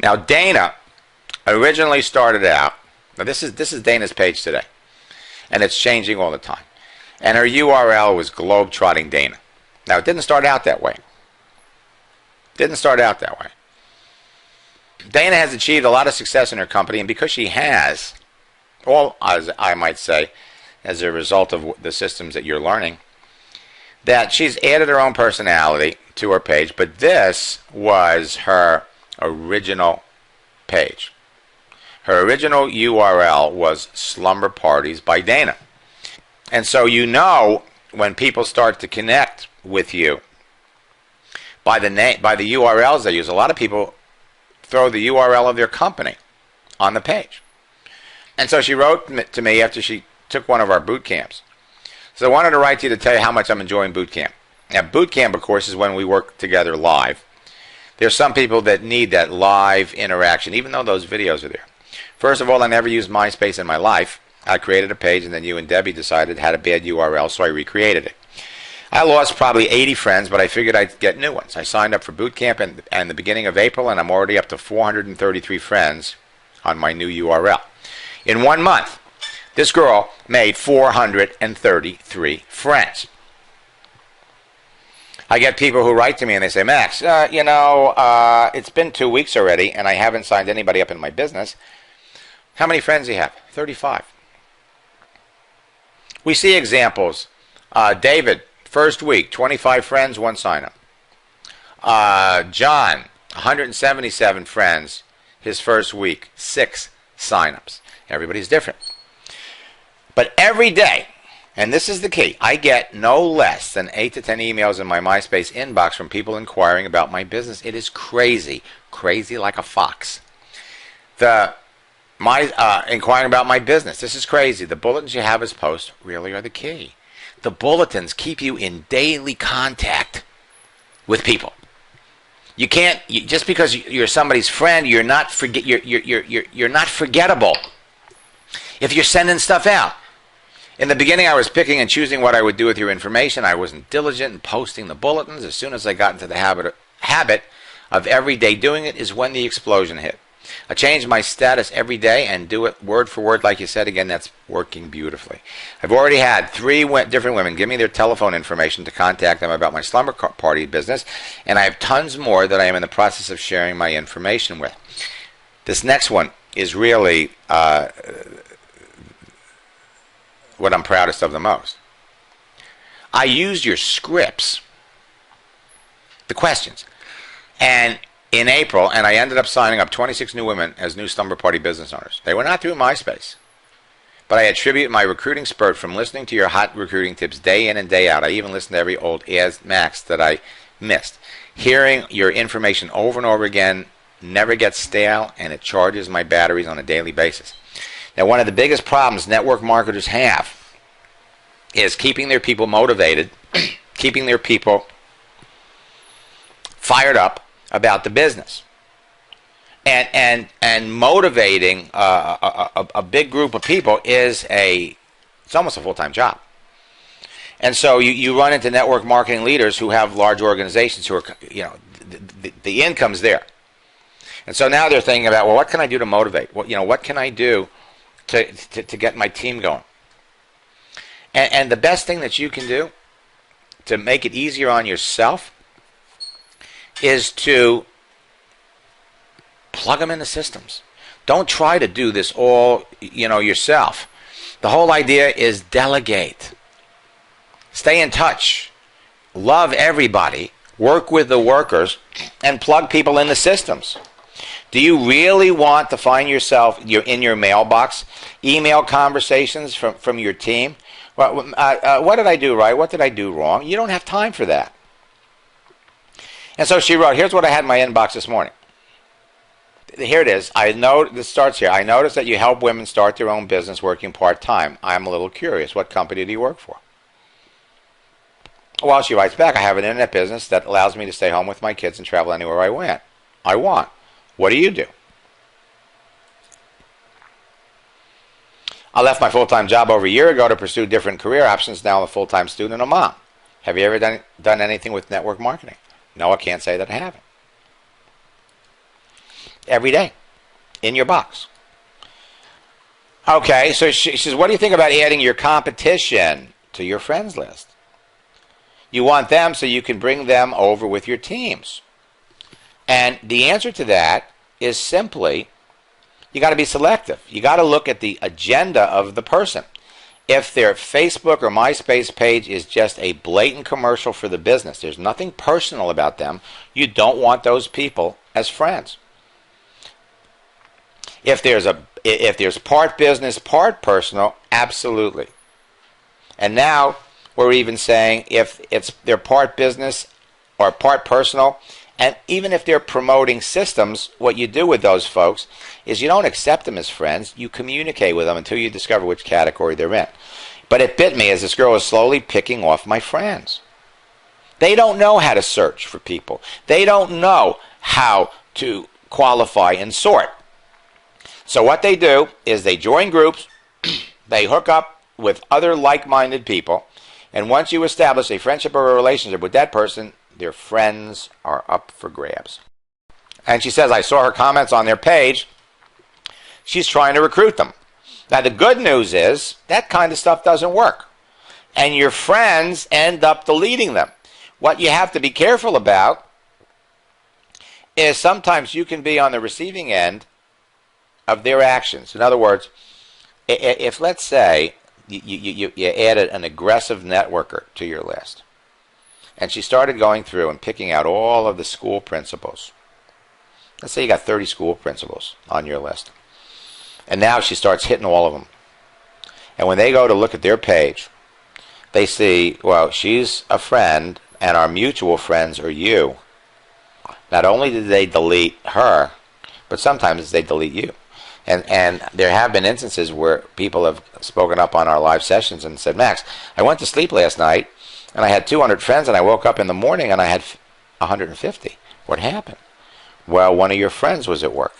Now, Dana originally started out, now this is Dana's page today, and it's changing all the time. And her URL was Globetrotting Dana. Now, it didn't start out that way. Didn't start out that way. Dana has achieved a lot of success in her company, and because she has, all, as I might say, as a result of the systems that you're learning, that she's added her own personality to her page, but this was her original page. Her original URL was Slumber Parties by Dana. And so you know when people start to connect with you by the URLs they use. A lot of people throw the URL of their company on the page. And so she wrote to me after she took one of our boot camps. So I wanted to write to you to tell you how much I'm enjoying boot camp. Now, boot camp, of course, is when we work together live. There's some people that need that live interaction, even though those videos are there. First of all, I never used MySpace in my life. I created a page, and then you and Debbie decided it had a bad URL, so I recreated it. I lost probably 80 friends, but I figured I'd get new ones. I signed up for boot camp in the beginning of April, and I'm already up to 433 friends on my new URL. In 1 month, this girl made 433 friends. I get people who write to me and they say, Max, it's been 2 weeks already and I haven't signed anybody up in my business. How many friends do you have? 35. We see examples. David, first week, 25 friends, 1 sign up. John, 177 friends, his first week, 6 sign-ups. Everybody's different. But every day, and this is the key, I get no less than 8 to 10 emails in my MySpace inbox from people inquiring about my business. It is crazy, crazy like a fox. Inquiring about my business. This is crazy. The bulletins you have as posts really are the key. The bulletins keep you in daily contact with people. You can't just because you're somebody's friend, you're not forgettable. If you're sending stuff out. In the beginning, I was picking and choosing what I would do with your information. I wasn't diligent in posting the bulletins. As soon as I got into the habit of every day doing it is when the explosion hit. I change my status every day and do it word for word, like you said. Again, that's working beautifully. I've already had 3 different women give me their telephone information to contact them about my slumber party business, and I have tons more that I am in the process of sharing my information with. This next one is really what I'm proudest of the most. I used your scripts, the questions, and in April, and I ended up signing up 26 new women as new slumber party business owners. They were not through MySpace, but I attribute my recruiting spurt from listening to your hot recruiting tips day in and day out. I even listened to every old Ask Max that I missed. Hearing your information over and over again never gets stale, and it charges my batteries on a daily basis. Now, one of the biggest problems network marketers have is keeping their people motivated, keeping their people fired up about the business, and motivating a big group of people it's almost a full-time job. And so you run into network marketing leaders who have large organizations who are, the income's there. And so now they're thinking about, well, what can I do to motivate? What can I do to get my team going? And the best thing that you can do to make it easier on yourself is to plug them into systems. Don't try to do this all, yourself. The whole idea is delegate. Stay in touch. Love everybody. Work with the workers and plug people in the systems. Do you really want to find yourself in your mailbox, email conversations from your team? Well, what did I do right? What did I do wrong? You don't have time for that. And so she wrote, here's what I had in my inbox this morning. Here it is. This starts here. I noticed that you help women start their own business working part-time. I'm a little curious. What company do you work for? Well, she writes back, I have an internet business that allows me to stay home with my kids and travel anywhere I want. What do you do? I left my full-time job over a year ago to pursue different career options. Now I'm a full-time student and a mom. Have you ever done anything with network marketing? No, I can't say that I haven't. every day in your box. Okay, so she says, what do you think about adding your competition to your friends list? You want them so you can bring them over with your teams. And the answer to that is simply, you got to be selective. You got to look at the agenda of the person. If their Facebook or MySpace page is just a blatant commercial for the business, there's nothing personal about them, you don't want those people as friends. If there's part business, part personal, absolutely. And now we're even saying if they're part business or part personal, and even if they're promoting systems, what you do with those folks is you don't accept them as friends. You communicate with them until you discover which category they're in. But it bit me as this girl was slowly picking off my friends. They don't know how to search for people. They don't know how to qualify and sort. So what they do is they join groups, they hook up with other like-minded people, and once you establish a friendship or a relationship with that person, their friends are up for grabs. And she says, I saw her comments on their page. She's trying to recruit them. Now, the good news is that kind of stuff doesn't work. And your friends end up deleting them. What you have to be careful about is sometimes you can be on the receiving end of their actions. In other words, if let's say you added an aggressive networker to your list, and she started going through and picking out all of the school principals. Let's say you got 30 school principals on your list. And now she starts hitting all of them. And when they go to look at their page, they see, well, she's a friend, and our mutual friends are you. Not only did they delete her, but sometimes they delete you. And there have been instances where people have spoken up on our live sessions and said, Max, I went to sleep last night, and I had 200 friends, and I woke up in the morning, and I had 150. What happened? Well, one of your friends was at work.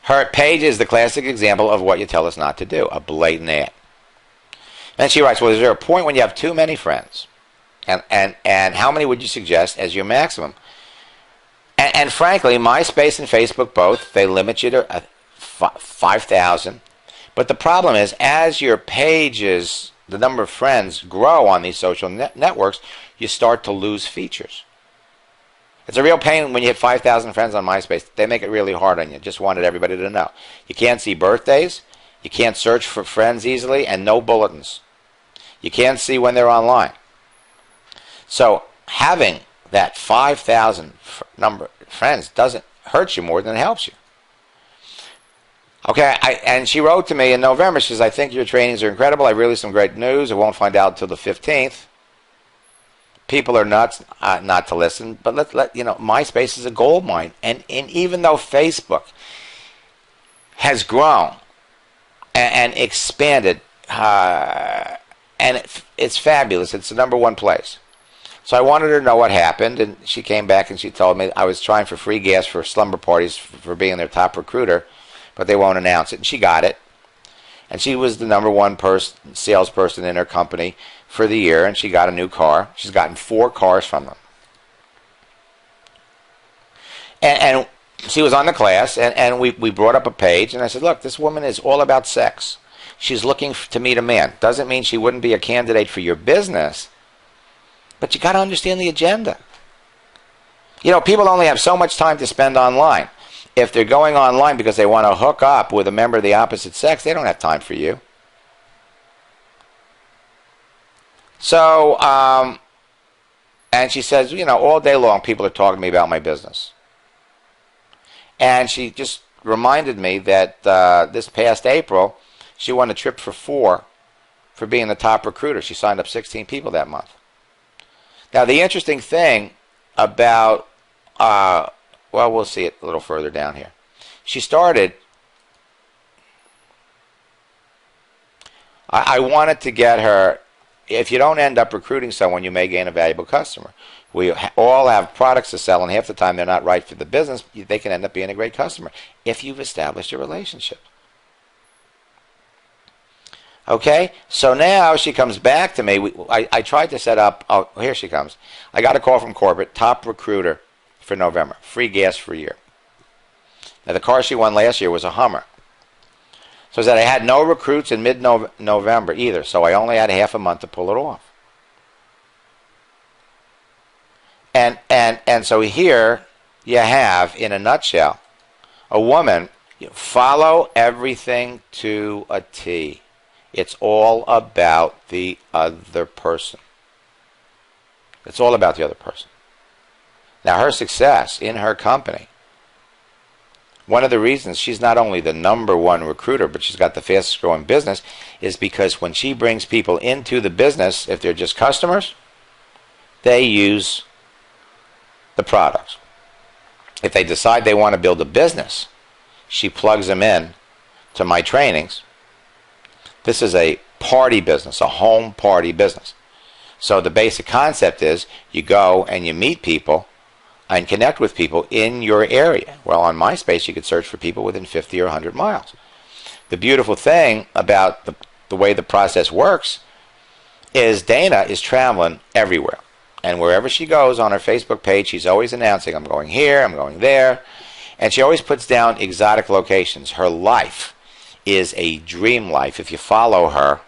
Her page is the classic example of what you tell us not to do, a blatant ad. And she writes, well, is there a point when you have too many friends? And how many would you suggest as your maximum? And frankly, MySpace and Facebook both, they limit you to 5,000. But the problem is, as your pages, the number of friends grow on these social networks, you start to lose features. It's a real pain when you hit 5,000 friends on MySpace. They make it really hard on you. Just wanted everybody to know. You can't see birthdays. You can't search for friends easily, and no bulletins. You can't see when they're online. So having that 5,000 number of friends doesn't hurt you more than it helps you. Okay, and she wrote to me in November. She says, I think your trainings are incredible. I really some great news. I won't find out until the 15th. People are nuts not to listen, but let you know, MySpace is a gold mine. And even though Facebook has grown and expanded, and it's fabulous. It's the number one place. So I wanted her to know what happened, and she came back and she told me I was trying for free gas for slumber parties for being their top recruiter, but they won't announce it. And she got it. And she was the number one salesperson in her company for the year, and she got a new car. She's gotten 4 cars from them. And she was on the class, and we brought up a page, and I said, look, this woman is all about sex. She's looking to meet a man. Doesn't mean she wouldn't be a candidate for your business, but you got to understand the agenda. You know, people only have so much time to spend online. If they're going online because they want to hook up with a member of the opposite sex, they don't have time for you. So, and she says, you know, all day long people are talking to me about my business. And she just reminded me that this past April, she won a trip for 4 for being the top recruiter. She signed up 16 people that month. Now, the interesting thing about, well, we'll see it a little further down here. She started, I wanted to get her, if you don't end up recruiting someone, you may gain a valuable customer. We all have products to sell, and half the time they're not right for the business. They can end up being a great customer if you've established a relationship. Okay, so now she comes back to me. I tried to set up, oh, here she comes. I got a call from corporate, top recruiter for November. Free gas for a year. Now, the car she won last year was a Hummer. So that I had no recruits in mid-November either, so I only had half a month to pull it off. And so here you have, in a nutshell, a woman, follow everything to a T. It's all about the other person. It's all about the other person. Now, her success in her company, one of the reasons she's not only the #1 recruiter, but she's got the fastest growing business, is because when she brings people into the business, if they're just customers, they use the products. If they decide they want to build a business, she plugs them in to my trainings. This is a party business, a home party business. So the basic concept is you go and you meet people and connect with people in your area. Well, on MySpace, you could search for people within 50 or 100 miles. The beautiful thing about the way the process works is Dana is traveling everywhere. And wherever she goes on her Facebook page, she's always announcing, I'm going here, I'm going there. And she always puts down exotic locations. Her life is a dream life. If you follow her